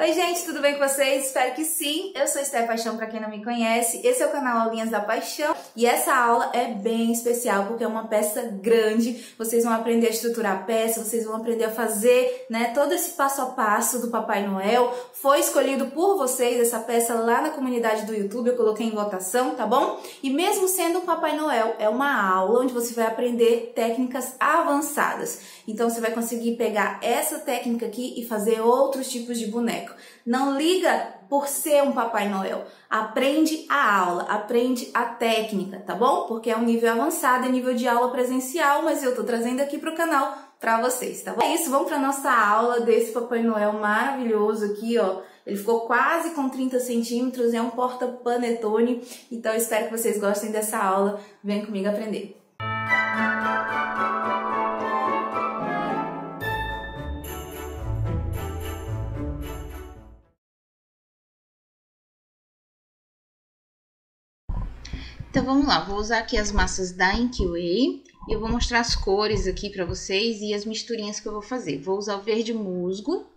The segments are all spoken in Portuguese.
Oi gente, tudo bem com vocês? Espero que sim. Eu sou Esté Paixão, para quem não me conhece. Esse é o canal Aulinhas da Paixão e essa aula é bem especial porque é uma peça grande. Vocês vão aprender a estruturar a peça, vocês vão aprender a fazer, todo esse passo a passo do Papai Noel. Foi escolhido por vocês essa peça lá na comunidade do YouTube, eu coloquei em votação, tá bom? E mesmo sendo um Papai Noel, é uma aula onde você vai aprender técnicas avançadas. Então você vai conseguir pegar essa técnica aqui e fazer outros tipos de boneco. Não liga por ser um Papai Noel. Aprende a aula, aprende a técnica, tá bom? Porque é um nível avançado, é nível de aula presencial, mas eu tô trazendo aqui pro canal pra vocês, tá bom? É isso, vamos pra nossa aula desse Papai Noel maravilhoso aqui, ó. Ele ficou quase com 30 centímetros, é um porta-panetone. Então eu espero que vocês gostem dessa aula. Vem comigo aprender. Então vamos lá, vou usar aqui as massas da InkWay e eu vou mostrar as cores aqui para vocês e as misturinhas que eu vou fazer. Vou usar o verde musgo,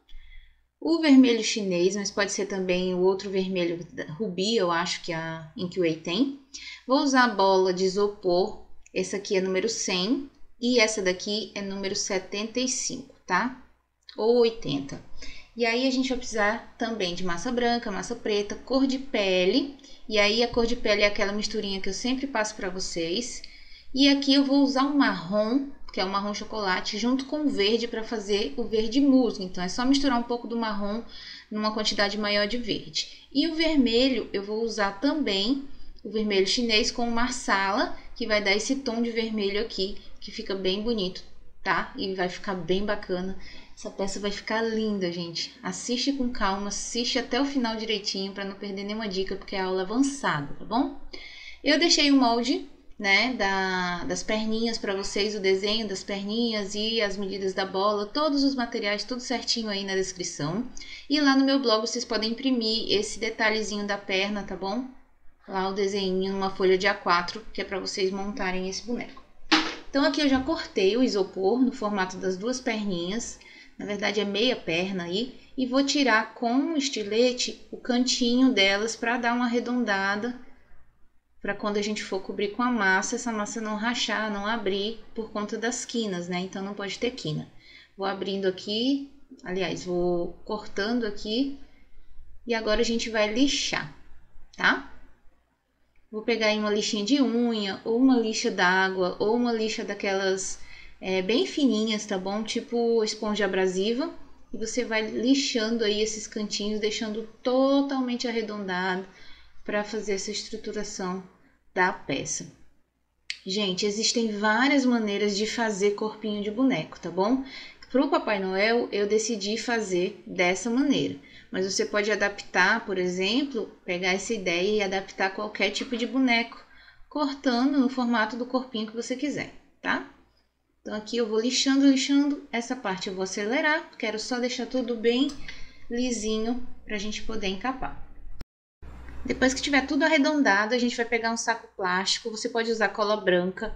o vermelho chinês, mas pode ser também o outro vermelho rubi, eu acho que a InkWay tem. Vou usar a bola de isopor, essa aqui é número 100 e essa daqui é número 75, tá? Ou 80. E aí a gente vai precisar também de massa branca, massa preta, cor de pele. E aí a cor de pele é aquela misturinha que eu sempre passo para vocês. E aqui eu vou usar um marrom, que é o marrom chocolate, junto com o verde para fazer o verde musgo. Então é só misturar um pouco do marrom numa quantidade maior de verde. E o vermelho eu vou usar também o vermelho chinês com o marsala, que vai dar esse tom de vermelho aqui, que fica bem bonito, tá? E vai ficar bem bacana. Essa peça vai ficar linda, gente. Assiste com calma, assiste até o final direitinho para não perder nenhuma dica, porque é aula avançada, tá bom? Eu deixei o molde, das perninhas para vocês, o desenho das perninhas e as medidas da bola, todos os materiais, tudo certinho aí na descrição. E lá no meu blog vocês podem imprimir esse detalhezinho da perna, tá bom? Lá o desenho numa folha de A4, que é para vocês montarem esse boneco. Então aqui eu já cortei o isopor no formato das duas perninhas. Na verdade é meia perna aí, e vou tirar com um estilete o cantinho delas para dar uma arredondada, para quando a gente for cobrir com a massa, essa massa não rachar, não abrir por conta das quinas, então não pode ter quina. Vou abrindo aqui, aliás, vou cortando aqui, e agora a gente vai lixar, tá? Vou pegar aí uma lixinha de unha, ou uma lixa d'água, ou uma lixa daquelas bem fininhas, tá bom? Tipo esponja abrasiva. E você vai lixando aí esses cantinhos, deixando totalmente arredondado para fazer essa estruturação da peça. Gente, existem várias maneiras de fazer corpinho de boneco, tá bom? Para o Papai Noel, eu decidi fazer dessa maneira. Mas você pode adaptar, por exemplo, pegar essa ideia e adaptar qualquer tipo de boneco, cortando no formato do corpinho que você quiser, tá? Então aqui eu vou lixando, essa parte eu vou acelerar, quero só deixar tudo bem lisinho para a gente poder encapar. Depois que tiver tudo arredondado, a gente vai pegar um saco plástico, você pode usar cola branca,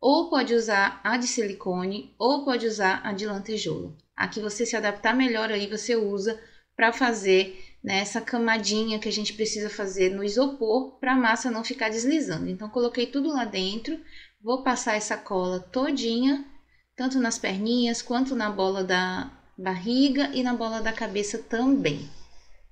ou pode usar a de silicone, ou pode usar a de lantejoula. Aqui você se adaptar melhor aí, você usa para fazer essa camadinha que a gente precisa fazer no isopor para a massa não ficar deslizando. Então coloquei tudo lá dentro. Vou passar essa cola todinha, tanto nas perninhas quanto na bola da barriga e na bola da cabeça também.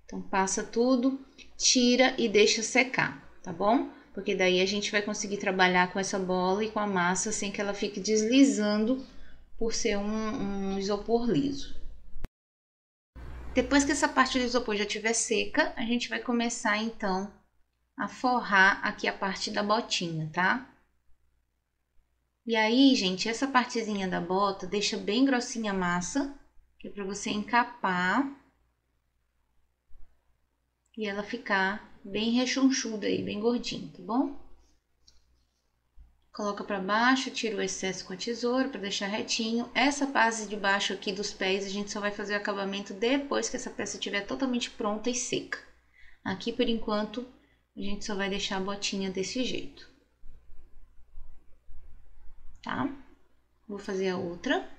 Então passa tudo, tira e deixa secar, tá bom? Porque daí a gente vai conseguir trabalhar com essa bola e com a massa sem que ela fique deslizando por ser um isopor liso. Depois que essa parte do isopor já estiver seca, a gente vai começar então a forrar aqui a parte da botinha, tá? E aí, gente, essa partezinha da bota, deixa bem grossinha a massa, que é para você encapar e ela ficar bem rechonchuda aí, bem gordinha, tá bom? Coloca para baixo, tira o excesso com a tesoura para deixar retinho. Essa base de baixo aqui dos pés, a gente só vai fazer o acabamento depois que essa peça estiver totalmente pronta e seca. Aqui, por enquanto, a gente só vai deixar a botinha desse jeito. Tá? Vou fazer a outra.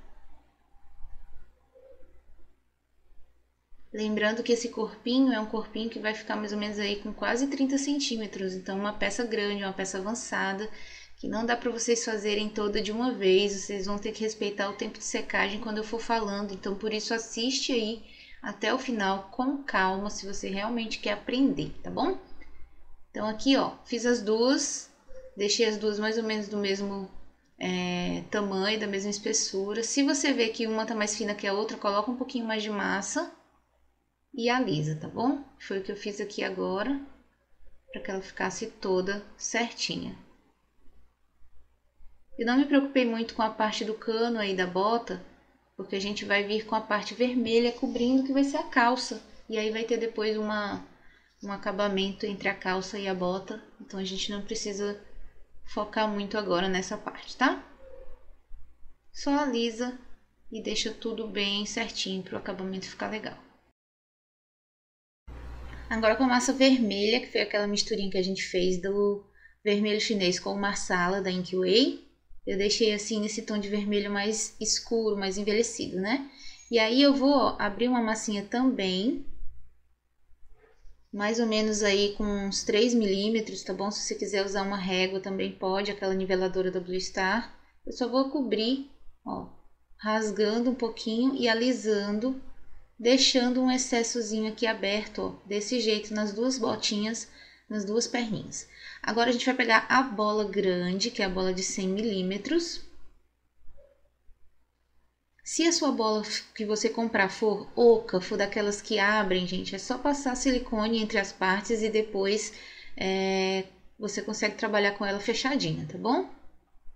Lembrando que esse corpinho é um corpinho que vai ficar mais ou menos aí com quase 30 centímetros. Então, uma peça grande, uma peça avançada, que não dá para vocês fazerem toda de uma vez. Vocês vão ter que respeitar o tempo de secagem quando eu for falando. Então, por isso, assiste aí até o final com calma, se você realmente quer aprender, tá bom? Então, aqui, ó, fiz as duas. Deixei as duas mais ou menos do mesmo tamanho, da mesma espessura. Se você vê que uma tá mais fina que a outra, coloca um pouquinho mais de massa e alisa, tá bom? Foi o que eu fiz aqui agora, para que ela ficasse toda certinha. Eu não me preocupei muito com a parte do cano aí da bota, porque a gente vai vir com a parte vermelha cobrindo, que vai ser a calça. E aí vai ter depois um acabamento entre a calça e a bota, então a gente não precisa focar muito agora nessa parte, tá? Só alisa e deixa tudo bem certinho para o acabamento ficar legal. Agora com a massa vermelha, que foi aquela misturinha que a gente fez do vermelho chinês com o marsala da Inkway. Eu deixei assim nesse tom de vermelho mais escuro, mais envelhecido, né? E aí eu vou abrir uma massinha também, mais ou menos aí com uns 3 milímetros, tá bom? Se você quiser usar uma régua também pode, aquela niveladora da Blue Star. Eu só vou cobrir, ó, rasgando um pouquinho e alisando, deixando um excessozinho aqui aberto, ó, desse jeito, nas duas botinhas, nas duas perninhas. Agora a gente vai pegar a bola grande, que é a bola de 100 milímetros. Se a sua bola que você comprar for oca, for daquelas que abrem, gente, é só passar silicone entre as partes e depois você consegue trabalhar com ela fechadinha, tá bom?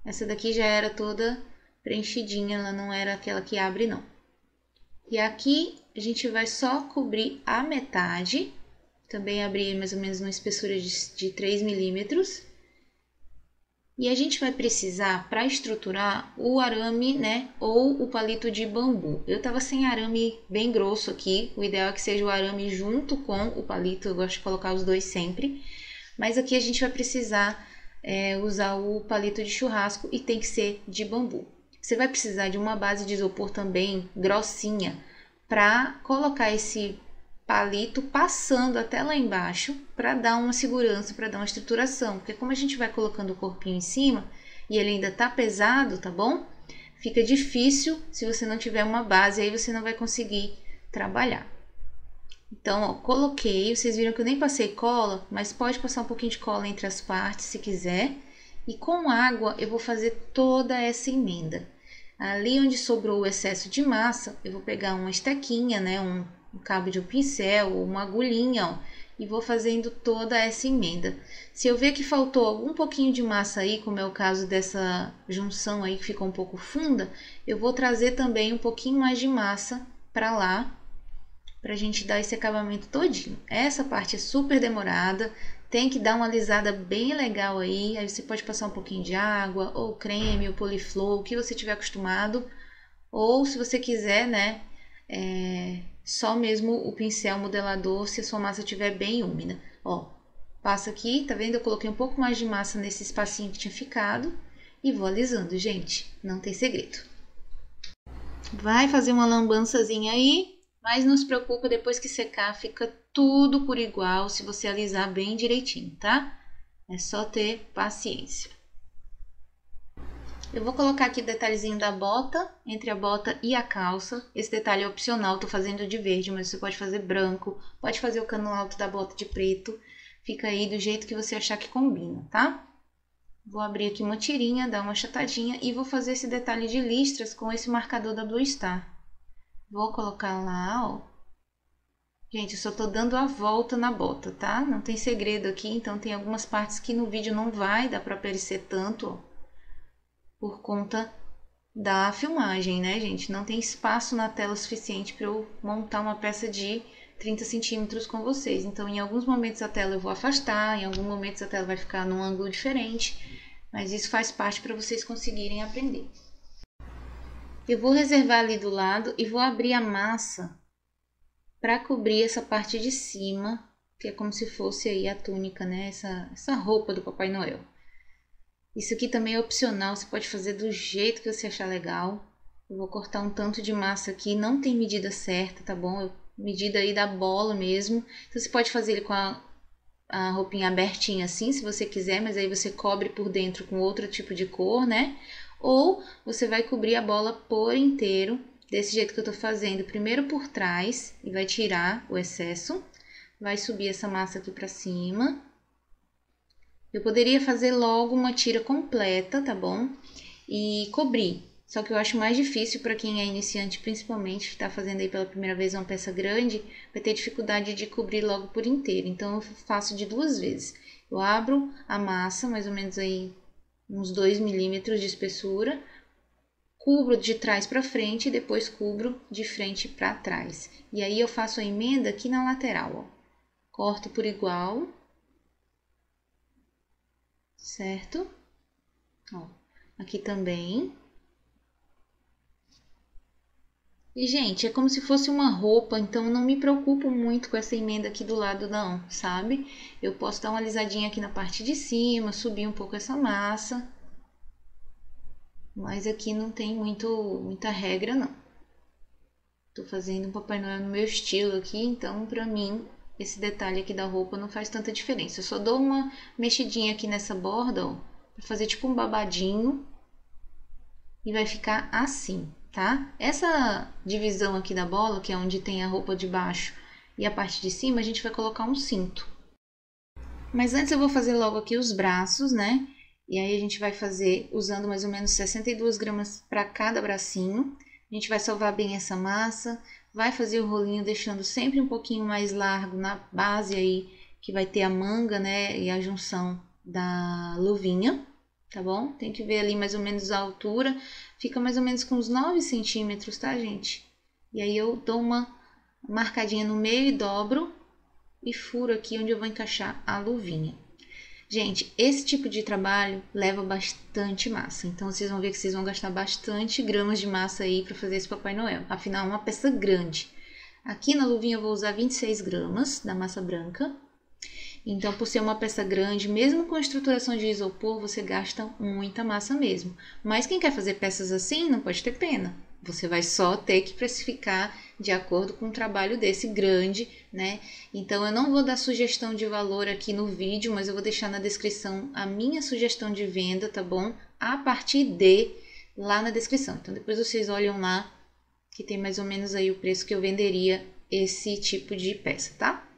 Essa daqui já era toda preenchidinha, ela não era aquela que abre, não. E aqui a gente vai só cobrir a metade, também abrir mais ou menos uma espessura de 3 milímetros. E a gente vai precisar, para estruturar, o arame, né, ou o palito de bambu. Eu tava sem arame bem grosso aqui, o ideal é que seja o arame junto com o palito, eu gosto de colocar os dois sempre. Mas aqui a gente vai precisar usar o palito de churrasco e tem que ser de bambu. Você vai precisar de uma base de isopor também grossinha para colocar esse palito passando até lá embaixo para dar uma segurança, para dar uma estruturação, porque como a gente vai colocando o corpinho em cima e ele ainda tá pesado, tá bom? Fica difícil se você não tiver uma base, aí você não vai conseguir trabalhar. Então, ó, coloquei, vocês viram que eu nem passei cola, mas pode passar um pouquinho de cola entre as partes se quiser. E com água eu vou fazer toda essa emenda. Ali onde sobrou o excesso de massa, eu vou pegar uma estequinha, né, um cabo de um pincel ou uma agulhinha, ó, e vou fazendo toda essa emenda. Se eu ver que faltou algum pouquinho de massa aí, como é o caso dessa junção aí que ficou um pouco funda, eu vou trazer também um pouquinho mais de massa para lá, pra gente dar esse acabamento todinho. Essa parte é super demorada, tem que dar uma alisada bem legal aí você pode passar um pouquinho de água, ou creme, ou poliflor, o que você tiver acostumado, ou se você quiser, né, só mesmo o pincel modelador, se a sua massa estiver bem úmida. Ó, passa aqui, tá vendo? Eu coloquei um pouco mais de massa nesse espacinho que tinha ficado e vou alisando, gente, não tem segredo. Vai fazer uma lambançazinha aí, mas não se preocupa, depois que secar fica tudo por igual se você alisar bem direitinho, tá? É só ter paciência. Eu vou colocar aqui o detalhezinho da bota, entre a bota e a calça. Esse detalhe é opcional, tô fazendo de verde, mas você pode fazer branco, pode fazer o cano alto da bota de preto. Fica aí do jeito que você achar que combina, tá? Vou abrir aqui uma tirinha, dar uma achatadinha e vou fazer esse detalhe de listras com esse marcador da Blue Star. Vou colocar lá, ó. Gente, eu só tô dando a volta na bota, tá? Não tem segredo aqui, então tem algumas partes que no vídeo não vai dar pra aparecer tanto, ó, por conta da filmagem, né, gente? Não tem espaço na tela suficiente para eu montar uma peça de 30 centímetros com vocês. Então, em alguns momentos a tela eu vou afastar, em alguns momentos a tela vai ficar num ângulo diferente, mas isso faz parte para vocês conseguirem aprender. Eu vou reservar ali do lado e vou abrir a massa para cobrir essa parte de cima, que é como se fosse aí a túnica, né? Essa roupa do Papai Noel. Isso aqui também é opcional, você pode fazer do jeito que você achar legal. Eu vou cortar um tanto de massa aqui, não tem medida certa, tá bom? Eu medida aí da bola mesmo. Então você pode fazer ele com a roupinha abertinha assim, se você quiser, mas aí você cobre por dentro com outro tipo de cor, né? Ou você vai cobrir a bola por inteiro, desse jeito que eu tô fazendo, primeiro por trás e vai tirar o excesso. Vai subir essa massa aqui pra cima. Eu poderia fazer logo uma tira completa, tá bom? E cobrir. Só que eu acho mais difícil para quem é iniciante, principalmente, que está fazendo aí pela primeira vez uma peça grande, vai ter dificuldade de cobrir logo por inteiro. Então, eu faço de 2 vezes. Eu abro a massa, mais ou menos aí uns 2 milímetros de espessura, cubro de trás para frente e depois cubro de frente para trás. E aí eu faço a emenda aqui na lateral, ó. Corto por igual, certo? Ó, aqui também. E, gente, é como se fosse uma roupa, então não me preocupo muito com essa emenda aqui do lado não, sabe? Eu posso dar uma alisadinha aqui na parte de cima, subir um pouco essa massa. Mas aqui não tem muita regra, não. Tô fazendo um Papai Noel no meu estilo aqui, então pra mim esse detalhe aqui da roupa não faz tanta diferença. Eu só dou uma mexidinha aqui nessa borda, ó, pra fazer tipo um babadinho. E vai ficar assim, tá? Essa divisão aqui da bola, que é onde tem a roupa de baixo e a parte de cima, a gente vai colocar um cinto. Mas antes eu vou fazer logo aqui os braços, né? E aí a gente vai fazer usando mais ou menos 62 gramas para cada bracinho. A gente vai sovar bem essa massa, vai fazer o rolinho deixando sempre um pouquinho mais largo na base aí, que vai ter a manga, né? E a junção da luvinha. Tá bom? Tem que ver ali mais ou menos a altura. Fica mais ou menos com uns 9 centímetros, tá, gente? E aí eu dou uma marcadinha no meio e dobro e furo aqui onde eu vou encaixar a luvinha. Gente, esse tipo de trabalho leva bastante massa. Então, vocês vão ver que vocês vão gastar bastante gramas de massa aí para fazer esse Papai Noel. Afinal, é uma peça grande. Aqui na luvinha eu vou usar 26 gramas da massa branca. Então, por ser uma peça grande, mesmo com estruturação de isopor, você gasta muita massa mesmo. Mas quem quer fazer peças assim, não pode ter pena. Você vai só ter que precificar de acordo com um trabalho desse grande, né? Então, eu não vou dar sugestão de valor aqui no vídeo, mas eu vou deixar na descrição a minha sugestão de venda, tá bom? A partir de lá na descrição. Então, depois vocês olham lá, que tem mais ou menos aí o preço que eu venderia esse tipo de peça, tá?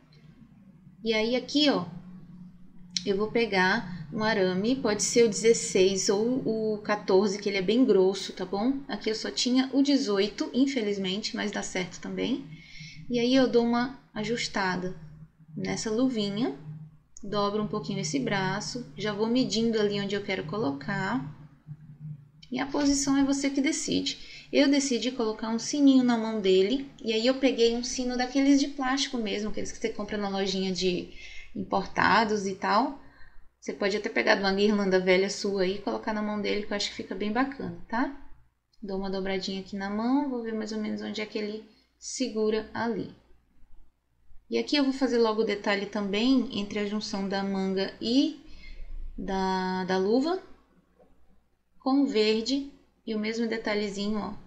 E aí aqui, ó, eu vou pegar um arame, pode ser o 16 ou o 14, que ele é bem grosso, tá bom? Aqui eu só tinha o 18, infelizmente, mas dá certo também. E aí eu dou uma ajustada nessa luvinha, dobro um pouquinho esse braço, já vou medindo ali onde eu quero colocar. E a posição é você que decide. Eu decidi colocar um sininho na mão dele, e aí eu peguei um sino daqueles de plástico mesmo, aqueles que você compra na lojinha de importados e tal. Você pode até pegar uma guirlanda velha sua aí e colocar na mão dele, que eu acho que fica bem bacana, tá? Dou uma dobradinha aqui na mão, vou ver mais ou menos onde é que ele segura ali. E aqui eu vou fazer logo o detalhe também entre a junção da manga e da luva, com verde e o mesmo detalhezinho, ó,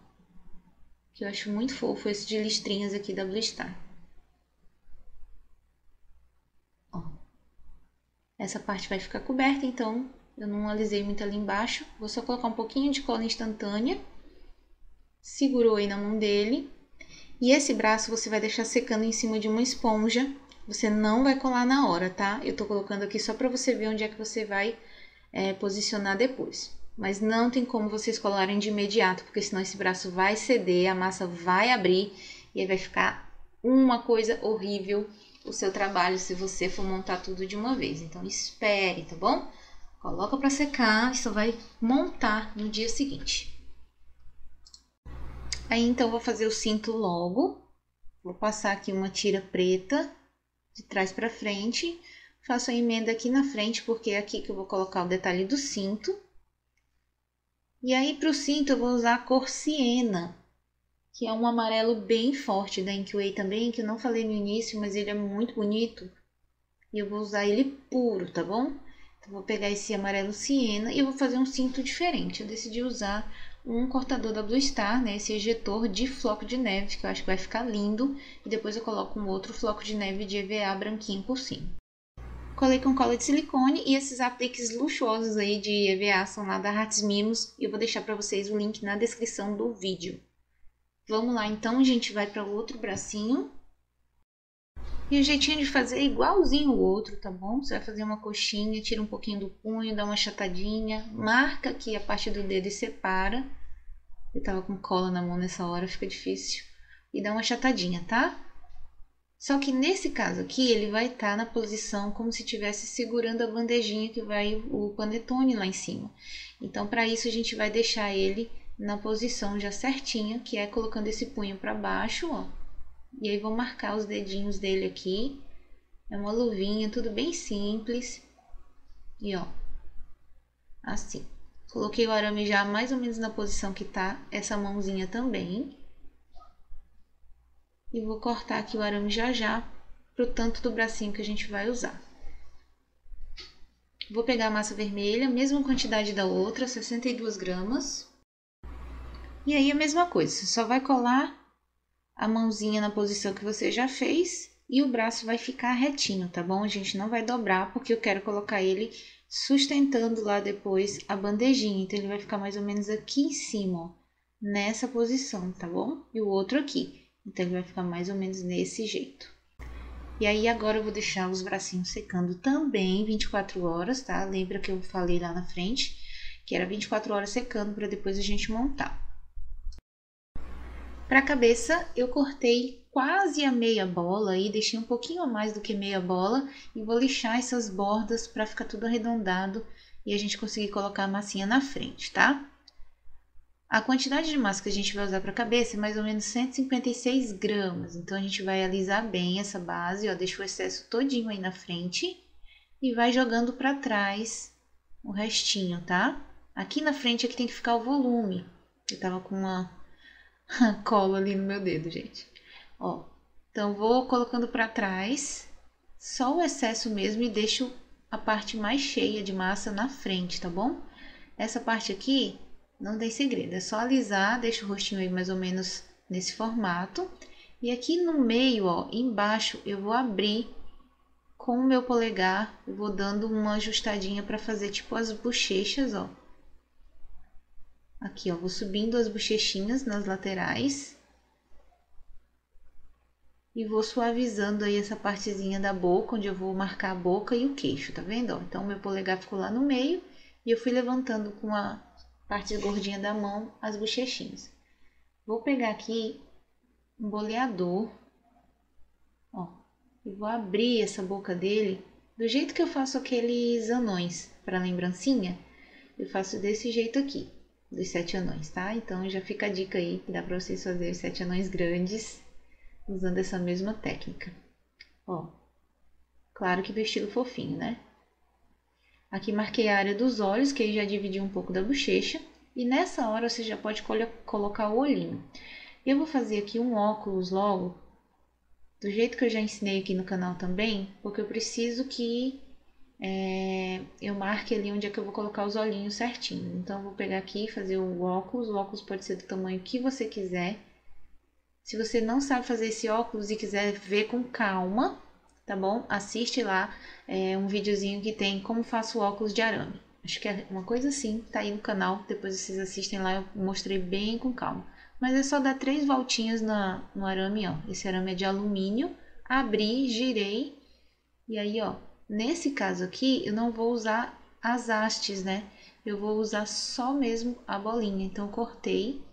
que eu acho muito fofo, esse de listrinhas aqui da Blue Star. Ó. Essa parte vai ficar coberta, então eu não alisei muito ali embaixo. Vou só colocar um pouquinho de cola instantânea. Segurou aí na mão dele. E esse braço você vai deixar secando em cima de uma esponja. Você não vai colar na hora, tá? Eu tô colocando aqui só pra você ver onde é que você vai posicionar depois. Mas não tem como vocês colarem de imediato, porque senão esse braço vai ceder, a massa vai abrir e aí vai ficar uma coisa horrível o seu trabalho se você for montar tudo de uma vez. Então espere, tá bom? Coloca para secar e só vai montar no dia seguinte. Aí então eu vou fazer o cinto logo. Vou passar aqui uma tira preta de trás para frente. Faço a emenda aqui na frente, porque é aqui que eu vou colocar o detalhe do cinto. E aí, para o cinto, eu vou usar a cor Siena, que é um amarelo bem forte da Inkway também, que eu não falei no início, mas ele é muito bonito. E eu vou usar ele puro, tá bom? Então, vou pegar esse amarelo Siena e eu vou fazer um cinto diferente. Eu decidi usar um cortador da Blue Star, né? Esse ejetor de floco de neve, que eu acho que vai ficar lindo. E depois eu coloco um outro floco de neve de EVA branquinho por cima. Colei com cola de silicone e esses apliques luxuosos aí de EVA são lá da Artes Mimos. E eu vou deixar para vocês o link na descrição do vídeo. Vamos lá então, a gente vai para o outro bracinho. E o jeitinho de fazer é igualzinho o outro, tá bom? Você vai fazer uma coxinha, tira um pouquinho do punho, dá uma achatadinha, marca aqui a parte do dedo e separa. Eu tava com cola na mão nessa hora, fica difícil. E dá uma achatadinha, tá? Só que nesse caso aqui, ele vai estar na posição como se estivesse segurando a bandejinha que vai o panetone lá em cima. Então, para isso, a gente vai deixar ele na posição já certinha, que é colocando esse punho para baixo, ó. E aí vou marcar os dedinhos dele aqui. É uma luvinha, tudo bem simples. E ó, assim. Coloquei o arame já mais ou menos na posição que tá essa mãozinha também. E vou cortar aqui o arame já pro tanto do bracinho que a gente vai usar. Vou pegar a massa vermelha, mesma quantidade da outra, 62 gramas. E aí a mesma coisa, você só vai colar a mãozinha na posição que você já fez e o braço vai ficar retinho, tá bom? A gente não vai dobrar porque eu quero colocar ele sustentando lá depois a bandejinha. Então, ele vai ficar mais ou menos aqui em cima, ó, nessa posição, tá bom? E o outro aqui. Então, ele vai ficar mais ou menos nesse jeito. E aí, agora eu vou deixar os bracinhos secando também 24 horas, tá? Lembra que eu falei lá na frente que era 24 horas secando para depois a gente montar. Para a cabeça, eu cortei quase a meia bola aí, deixei um pouquinho a mais do que meia bola e vou lixar essas bordas para ficar tudo arredondado e a gente conseguir colocar a massinha na frente, tá? A quantidade de massa que a gente vai usar para a cabeça é mais ou menos 156 gramas, então a gente vai alisar bem essa base, ó, deixa o excesso todinho aí na frente e vai jogando para trás o restinho, tá? Aqui na frente é que tem que ficar o volume. Eu tava com uma cola ali no meu dedo, gente. Ó, então vou colocando para trás só o excesso mesmo e deixo a parte mais cheia de massa na frente, tá bom? Essa parte aqui não tem segredo, é só alisar, deixa o rostinho aí mais ou menos nesse formato. E aqui no meio, ó, embaixo, eu vou abrir com o meu polegar, eu vou dando uma ajustadinha para fazer tipo as bochechas, ó. Aqui, ó, vou subindo as bochechinhas nas laterais. E vou suavizando aí essa partezinha da boca, onde eu vou marcar a boca e o queixo, tá vendo? Ó, então, meu polegar ficou lá no meio e eu fui levantando com a parte gordinha da mão as bochechinhas. Vou pegar aqui um boleador, ó, e vou abrir essa boca dele do jeito que eu faço aqueles anões para lembrancinha. Eu faço desse jeito aqui, dos 7 anões, tá? Então, já fica a dica aí, que dá pra vocês fazerem 7 anões grandes usando essa mesma técnica. Ó, claro que do estilo fofinho, né? Aqui marquei a área dos olhos, que aí já dividi um pouco da bochecha. E nessa hora você já pode colocar o olhinho. Eu vou fazer aqui um óculos logo, do jeito que eu já ensinei aqui no canal também, porque eu preciso que eu marque ali onde é que eu vou colocar os olhinhos certinho. Então, eu vou pegar aqui e fazer o óculos pode ser do tamanho que você quiser. Se você não sabe fazer esse óculos e quiser ver com calma, tá bom? Assiste lá um videozinho que tem como faço o óculos de arame. Acho que é uma coisa assim, tá aí no canal. Depois vocês assistem lá, eu mostrei bem com calma. Mas é só dar 3 voltinhas no arame, ó. Esse arame é de alumínio. Abri, girei. E aí, ó, nesse caso aqui, eu não vou usar as hastes, né? Eu vou usar só mesmo a bolinha. Então, eu cortei.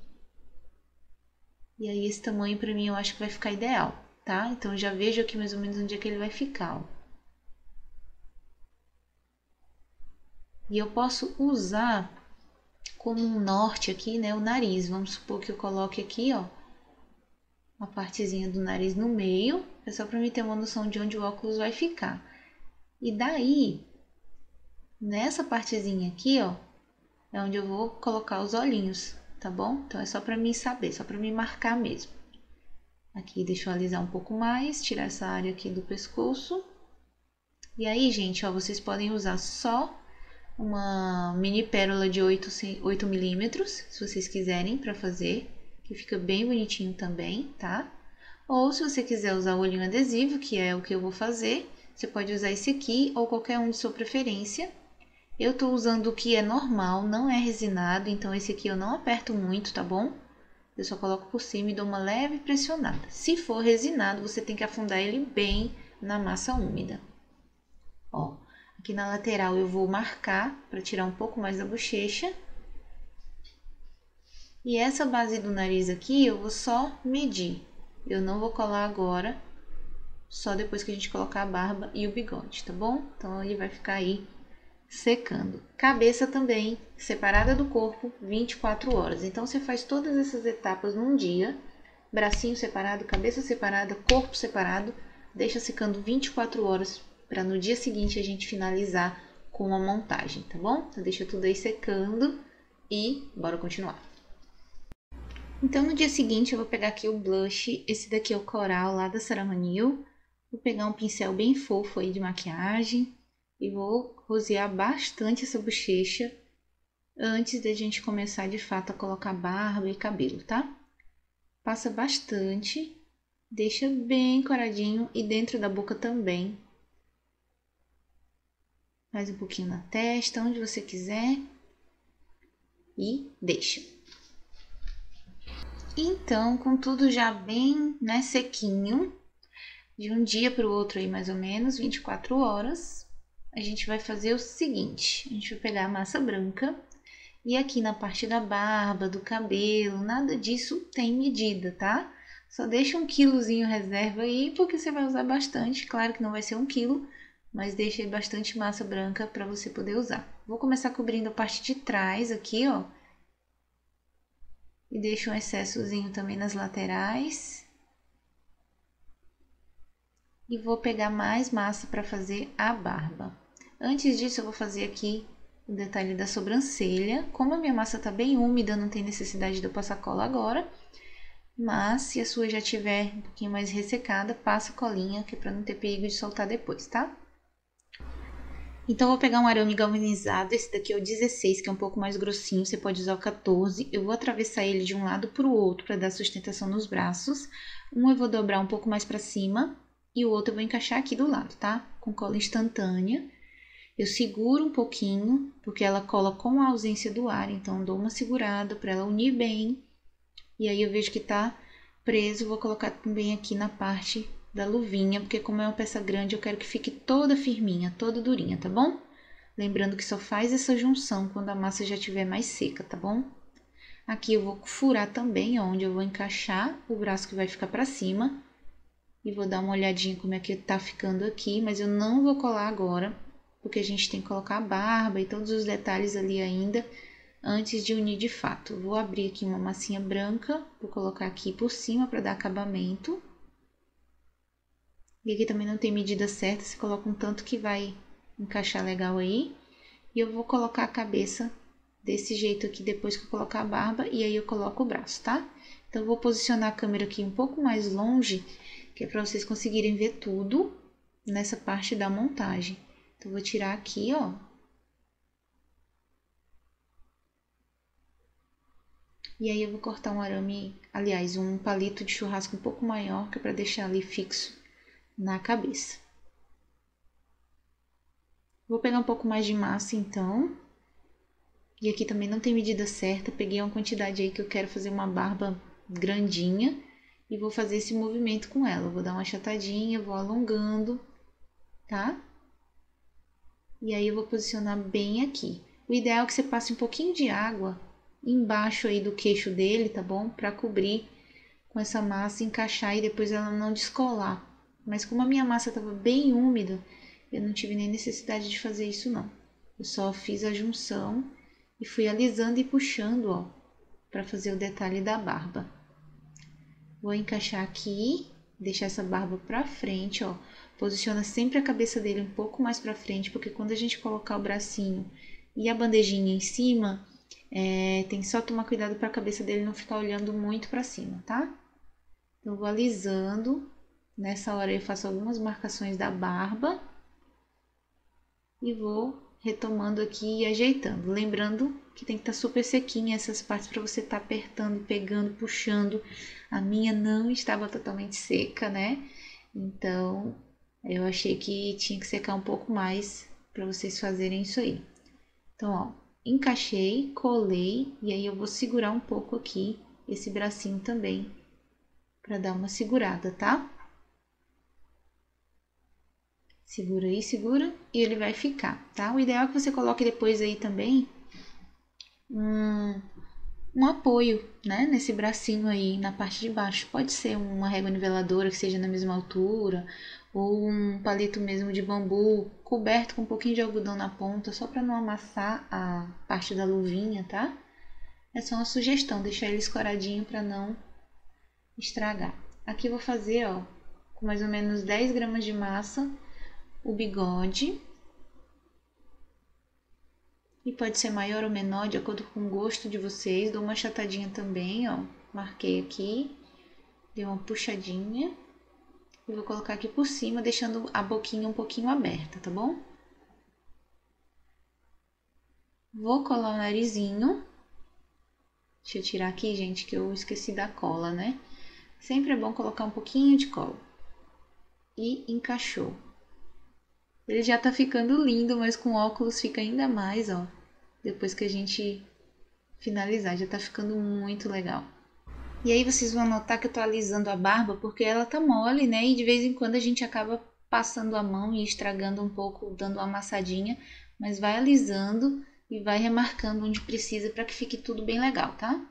E aí, esse tamanho pra mim eu acho que vai ficar ideal, tá? Então, eu já vejo aqui mais ou menos onde é que ele vai ficar, ó. E eu posso usar como um norte aqui, né, o nariz. Vamos supor que eu coloque aqui, ó, uma partezinha do nariz no meio. É só pra mim ter uma noção de onde o óculos vai ficar. E daí, nessa partezinha aqui, ó, é onde eu vou colocar os olhinhos, tá bom? Então, é só pra mim saber, só pra mim marcar mesmo. Aqui, deixa eu alisar um pouco mais, tirar essa área aqui do pescoço. E aí, gente, ó, vocês podem usar só uma mini pérola de 8 milímetros, se vocês quiserem para fazer, que fica bem bonitinho também, tá? Ou se você quiser usar o olhinho adesivo, que é o que eu vou fazer, você pode usar esse aqui ou qualquer um de sua preferência. Eu tô usando o que é normal, não é resinado, então esse aqui eu não aperto muito, tá bom? Eu só coloco por cima e dou uma leve pressionada. Se for resinado, você tem que afundar ele bem na massa úmida. Ó, aqui na lateral eu vou marcar para tirar um pouco mais da bochecha. E essa base do nariz aqui eu vou só medir. Eu não vou colar agora, só depois que a gente colocar a barba e o bigode, tá bom? Então ele vai ficar aí secando. Cabeça também, separada do corpo, 24 horas. Então você faz todas essas etapas num dia. Bracinho separado, cabeça separada, corpo separado. Deixa secando 24 horas para no dia seguinte a gente finalizar com a montagem, tá bom? Então deixa tudo aí secando e bora continuar. Então no dia seguinte eu vou pegar aqui o blush, esse daqui é o Coral lá da Sarah Manil. Vou pegar um pincel bem fofo aí de maquiagem e vou rosear bastante essa bochecha antes da gente começar de fato a colocar barba e cabelo, tá? Passa bastante, deixa bem coradinho e dentro da boca também. Faz um pouquinho na testa, onde você quiser e deixa. Então, com tudo já bem, né, sequinho, de um dia para o outro aí mais ou menos, 24 horas, a gente vai fazer o seguinte, a gente vai pegar a massa branca e aqui na parte da barba, do cabelo, nada disso tem medida, tá? Só deixa 1 quilozinho reserva aí, porque você vai usar bastante, claro que não vai ser 1 quilo, mas deixa aí bastante massa branca para você poder usar. Vou começar cobrindo a parte de trás aqui, ó, e deixo um excessozinho também nas laterais. E vou pegar mais massa para fazer a barba. Antes disso, eu vou fazer aqui o detalhe da sobrancelha. Como a minha massa tá bem úmida, não tem necessidade de eu passar cola agora. Mas se a sua já tiver um pouquinho mais ressecada, passa colinha, que é para não ter perigo de soltar depois, tá? Então, eu vou pegar um arame galvanizado, esse daqui é o 16, que é um pouco mais grossinho, você pode usar o 14. Eu vou atravessar ele de um lado para o outro para dar sustentação nos braços. Um eu vou dobrar um pouco mais para cima e o outro eu vou encaixar aqui do lado, tá? Com cola instantânea. Eu seguro um pouquinho, porque ela cola com a ausência do ar, então dou uma segurada para ela unir bem. E aí eu vejo que tá preso, vou colocar também aqui na parte da luvinha, porque como é uma peça grande, eu quero que fique toda firminha, toda durinha, tá bom? Lembrando que só faz essa junção quando a massa já estiver mais seca, tá bom? Aqui eu vou furar também, ó, onde eu vou encaixar o braço que vai ficar pra cima. E vou dar uma olhadinha como é que tá ficando aqui, mas eu não vou colar agora, porque a gente tem que colocar a barba e todos os detalhes ali ainda, antes de unir de fato. Vou abrir aqui uma massinha branca, vou colocar aqui por cima para dar acabamento. E aqui também não tem medida certa, você coloca um tanto que vai encaixar legal aí. E eu vou colocar a cabeça desse jeito aqui depois que eu colocar a barba, e aí eu coloco o braço, tá? Então, eu vou posicionar a câmera aqui um pouco mais longe, que é para vocês conseguirem ver tudo nessa parte da montagem. Então, eu vou tirar aqui, ó. E aí, eu vou cortar um arame, aliás, um palito de churrasco um pouco maior, que é para deixar ali fixo na cabeça. Vou pegar um pouco mais de massa, então. E aqui também não tem medida certa, peguei uma quantidade aí que eu quero fazer uma barba grandinha. E vou fazer esse movimento com ela. Vou dar uma achatadinha, vou alongando, tá? E aí eu vou posicionar bem aqui. O ideal é que você passe um pouquinho de água embaixo aí do queixo dele, tá bom? Pra cobrir com essa massa, encaixar e depois ela não descolar. Mas como a minha massa tava bem úmida, eu não tive nem necessidade de fazer isso não. Eu só fiz a junção e fui alisando e puxando, ó, pra fazer o detalhe da barba. Vou encaixar aqui, deixar essa barba pra frente, ó. Posiciona sempre a cabeça dele um pouco mais pra frente, porque quando a gente colocar o bracinho e a bandejinha em cima, tem que só tomar cuidado pra cabeça dele não ficar olhando muito pra cima, tá? Então, eu vou alisando. Nessa hora eu faço algumas marcações da barba. E vou retomando aqui e ajeitando. Lembrando que tem que estar super sequinha essas partes para você estar apertando, pegando, puxando. A minha não estava totalmente seca, né? Então, eu achei que tinha que secar um pouco mais para vocês fazerem isso aí. Então, ó, encaixei, colei e aí eu vou segurar um pouco aqui esse bracinho também para dar uma segurada, tá? Segura aí, segura e ele vai ficar, tá? O ideal é que você coloque depois aí também um apoio, né? Nesse bracinho aí na parte de baixo. Pode ser uma régua niveladora que seja na mesma altura ou um palito mesmo de bambu coberto com um pouquinho de algodão na ponta, só para não amassar a parte da luvinha, tá? É só uma sugestão, deixar ele escoradinho para não estragar. Aqui eu vou fazer, ó, com mais ou menos 10 gramas de massa, o bigode. E pode ser maior ou menor, de acordo com o gosto de vocês. Dou uma achatadinha também, ó. Marquei aqui, dei uma puxadinha. Eu vou colocar aqui por cima, deixando a boquinha um pouquinho aberta, tá bom? Vou colar o narizinho. Deixa eu tirar aqui, gente, que eu esqueci da cola, né? Sempre é bom colocar um pouquinho de cola. E encaixou. Ele já tá ficando lindo, mas com óculos fica ainda mais, ó. Depois que a gente finalizar, já tá ficando muito legal. E aí vocês vão notar que eu tô alisando a barba porque ela tá mole, né? E de vez em quando a gente acaba passando a mão e estragando um pouco, dando uma amassadinha. Mas vai alisando e vai remarcando onde precisa para que fique tudo bem legal, tá?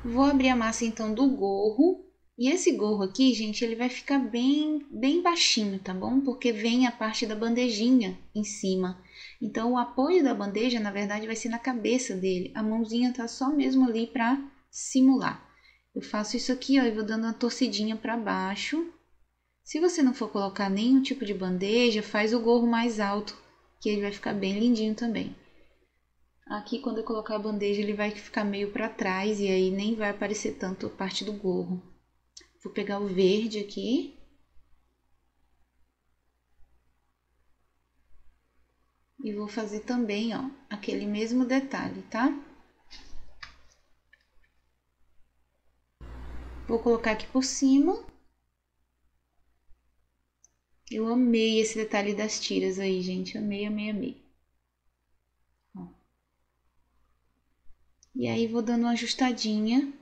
Vou abrir a massa então do gorro. E esse gorro aqui, gente, ele vai ficar bem baixinho, tá bom? Porque vem a parte da bandejinha em cima. Então, o apoio da bandeja, na verdade, vai ser na cabeça dele. A mãozinha tá só mesmo ali pra simular. Eu faço isso aqui, ó, e vou dando uma torcidinha pra baixo. Se você não for colocar nenhum tipo de bandeja, faz o gorro mais alto, que ele vai ficar bem lindinho também. Aqui, quando eu colocar a bandeja, ele vai ficar meio pra trás e aí nem vai aparecer tanto a parte do gorro. Vou pegar o verde aqui. E vou fazer também, ó, aquele mesmo detalhe, tá? Vou colocar aqui por cima. Eu amei esse detalhe das tiras aí, gente. Amei, amei, amei. Ó. E aí, vou dando uma ajustadinha.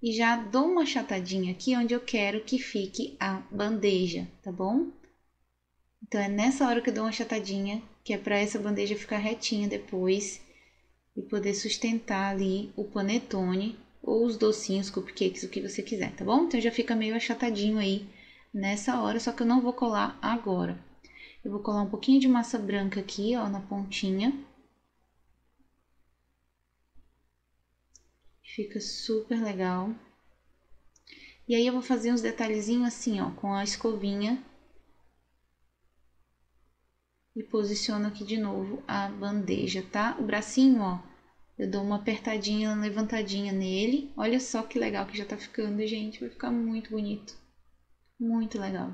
E já dou uma achatadinha aqui onde eu quero que fique a bandeja, tá bom? Então, é nessa hora que eu dou uma achatadinha, que é para essa bandeja ficar retinha depois e poder sustentar ali o panetone ou os docinhos, cupcakes, o que você quiser, tá bom? Então, já fica meio achatadinho aí nessa hora, só que eu não vou colar agora. Eu vou colar um pouquinho de massa branca aqui, ó, na pontinha. Fica super legal. E aí eu vou fazer uns detalhezinhos assim, ó, com a escovinha. E posiciono aqui de novo a bandeja, tá? O bracinho, ó, eu dou uma apertadinha, uma levantadinha nele. Olha só que legal que já tá ficando, gente. Vai ficar muito bonito. Muito legal.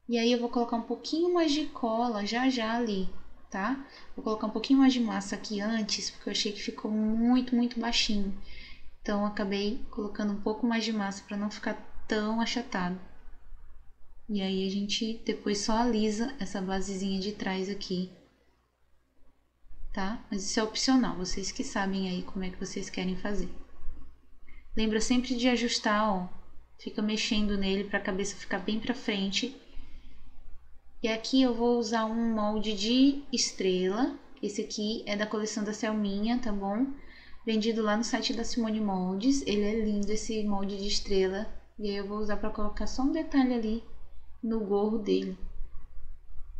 E aí eu vou colocar um pouquinho mais de cola já ali, tá? Vou colocar um pouquinho mais de massa aqui antes, porque eu achei que ficou muito baixinho. Então, eu acabei colocando um pouco mais de massa para não ficar tão achatado. E aí, a gente depois só alisa essa basezinha de trás aqui, tá? Mas isso é opcional, vocês que sabem aí como é que vocês querem fazer. Lembra sempre de ajustar, ó. Fica mexendo nele para a cabeça ficar bem para frente. E aqui eu vou usar um molde de estrela. Esse aqui é da coleção da Selminha, tá bom? Vendido lá no site da Simone Moldes. Ele é lindo, esse molde de estrela. E aí eu vou usar para colocar só um detalhe ali no gorro dele.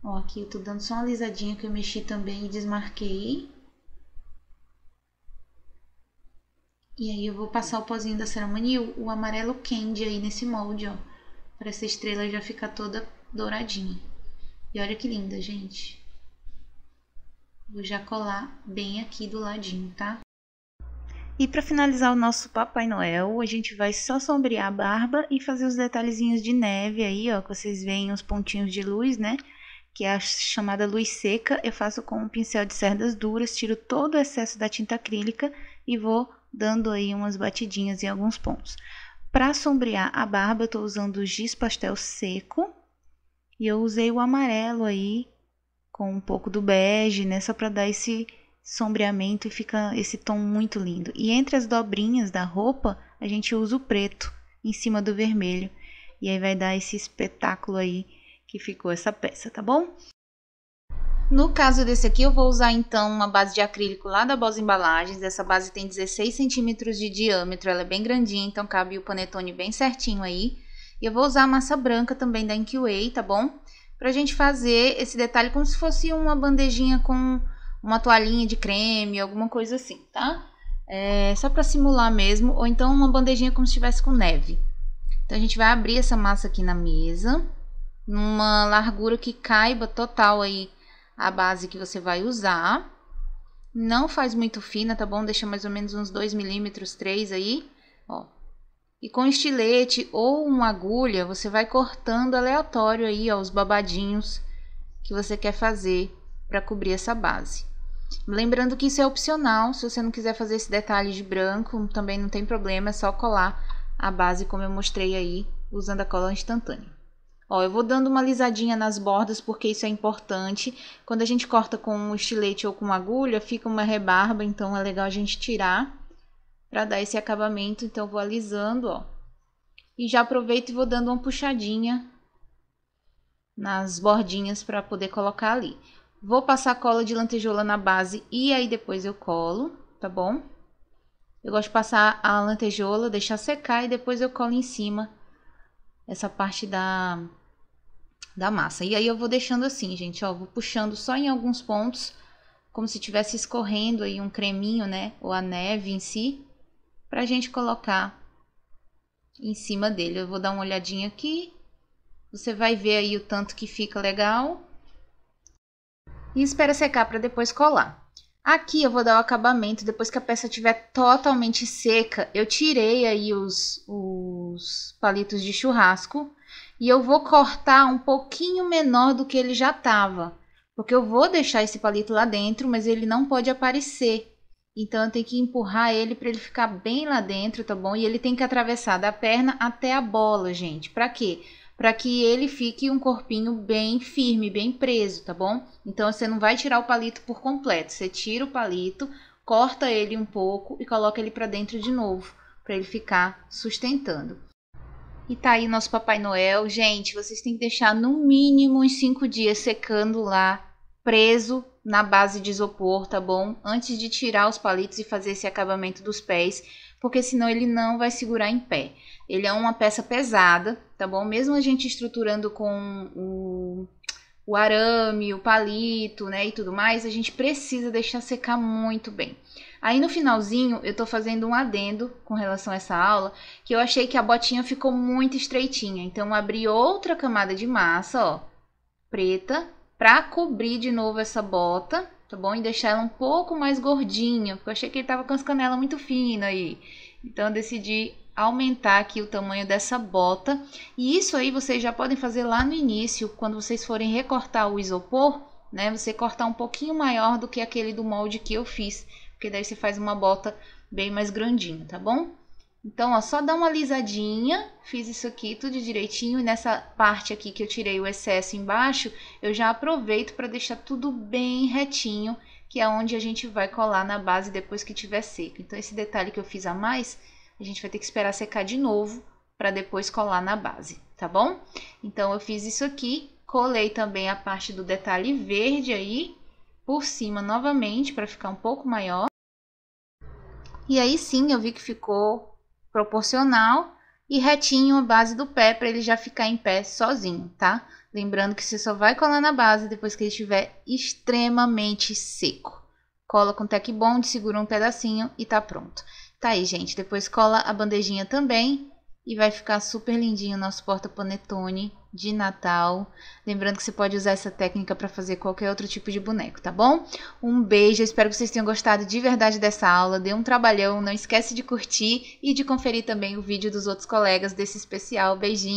Ó, aqui eu tô dando só uma alisadinha que eu mexi também e desmarquei. E aí eu vou passar o pozinho da Ceramani e o amarelo candy aí nesse molde, ó. Para essa estrela já ficar toda douradinha. E olha que linda, gente. Vou já colar bem aqui do ladinho, tá? E para finalizar o nosso Papai Noel, a gente vai só sombrear a barba e fazer os detalhezinhos de neve aí, ó, que vocês veem os pontinhos de luz, né? que é a chamada luz seca. Eu faço com um pincel de cerdas duras, tiro todo o excesso da tinta acrílica e vou dando aí umas batidinhas em alguns pontos. Para sombrear a barba, eu estou usando o giz pastel seco e eu usei o amarelo aí com um pouco do bege, né, só para dar esse sombreamento e fica esse tom muito lindo. E entre as dobrinhas da roupa, a gente usa o preto em cima do vermelho. E aí vai dar esse espetáculo aí que ficou essa peça, tá bom? No caso desse aqui, eu vou usar então uma base de acrílico lá da Boss Embalagens. Essa base tem 16 centímetros de diâmetro, ela é bem grandinha, então cabe o panetone bem certinho aí. E eu vou usar a massa branca também da InkWay, tá bom? Pra gente fazer esse detalhe como se fosse uma bandejinha com uma toalhinha de creme, alguma coisa assim, tá? Só pra simular mesmo, ou então uma bandejinha como se estivesse com neve. Então a gente vai abrir essa massa aqui na mesa, numa largura que caiba total aí a base que você vai usar. Não faz muito fina, tá bom? Deixa mais ou menos uns 2 milímetros, 3 aí, ó. E com estilete ou uma agulha, você vai cortando aleatório aí, ó, os babadinhos que você quer fazer para cobrir essa base. Lembrando que isso é opcional, se você não quiser fazer esse detalhe de branco, também não tem problema, é só colar a base como eu mostrei aí, usando a cola instantânea. Ó, eu vou dando uma alisadinha nas bordas porque isso é importante. Quando a gente corta com um estilete ou com agulha, fica uma rebarba, então é legal a gente tirar para dar esse acabamento. Então eu vou alisando, ó. E já aproveito e vou dando uma puxadinha nas bordinhas para poder colocar ali. Vou passar cola de lantejoula na base e aí depois eu colo, tá bom? Eu gosto de passar a lantejoula, deixar secar e depois eu colo em cima essa parte da massa. E aí eu vou deixando assim, gente, ó, vou puxando só em alguns pontos, como se estivesse escorrendo aí um creminho, né, ou a neve em si, pra gente colocar em cima dele. Eu vou dar uma olhadinha aqui, você vai ver aí o tanto que fica legal. E espera secar para depois colar. Aqui eu vou dar o acabamento, depois que a peça estiver totalmente seca, eu tirei aí os palitos de churrasco e eu vou cortar um pouquinho menor do que ele já estava, porque eu vou deixar esse palito lá dentro, mas ele não pode aparecer. Então eu tenho que empurrar ele para ele ficar bem lá dentro, tá bom? E ele tem que atravessar da perna até a bola, gente. Para quê? Para que ele fique um corpinho bem firme, bem preso, tá bom? Então você não vai tirar o palito por completo, você tira o palito, corta ele um pouco e coloca ele para dentro de novo, para ele ficar sustentando. E tá aí nosso Papai Noel. Gente, vocês têm que deixar no mínimo uns 5 dias secando lá, preso na base de isopor, tá bom? Antes de tirar os palitos e fazer esse acabamento dos pés, porque senão ele não vai segurar em pé. Ele é uma peça pesada, tá bom? Mesmo a gente estruturando com o arame, o palito, né, e tudo mais, a gente precisa deixar secar muito bem. Aí no finalzinho eu tô fazendo um adendo com relação a essa aula, que eu achei que a botinha ficou muito estreitinha. Então eu abri outra camada de massa, ó, preta, pra cobrir de novo essa bota, tá bom? E deixar ela um pouco mais gordinha, porque eu achei que ele tava com as canelas muito finas aí. Então eu decidi aumentar aqui o tamanho dessa bota. E isso aí vocês já podem fazer lá no início, quando vocês forem recortar o isopor, né? Você cortar um pouquinho maior do que aquele do molde que eu fiz, porque daí você faz uma bota bem mais grandinha, tá bom? Então, ó, só dá uma alisadinha, fiz isso aqui tudo direitinho, e nessa parte aqui que eu tirei o excesso embaixo, eu já aproveito para deixar tudo bem retinho, que é onde a gente vai colar na base depois que tiver seco. Então, esse detalhe que eu fiz a mais, a gente vai ter que esperar secar de novo para depois colar na base, tá bom? Então, eu fiz isso aqui, colei também a parte do detalhe verde aí, por cima novamente, para ficar um pouco maior. E aí sim, eu vi que ficou proporcional e retinho a base do pé para ele já ficar em pé sozinho, tá? Lembrando que você só vai colar na base depois que ele estiver extremamente seco. Cola com tack bond, segura um pedacinho e tá pronto. Tá aí, gente. Depois cola a bandejinha também e vai ficar super lindinho o nosso porta-panetone de Natal. Lembrando que você pode usar essa técnica para fazer qualquer outro tipo de boneco, tá bom? Um beijo, eu espero que vocês tenham gostado de verdade dessa aula. Deu um trabalhão, não esquece de curtir e de conferir também o vídeo dos outros colegas desse especial. Beijinho!